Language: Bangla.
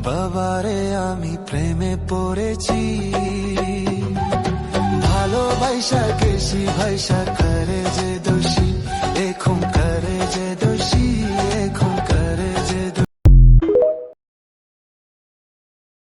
বাবারে আমি প্রেমে পড়েছি, ভালোবাসা কেশি ভাইসা করে যে দোষী এখন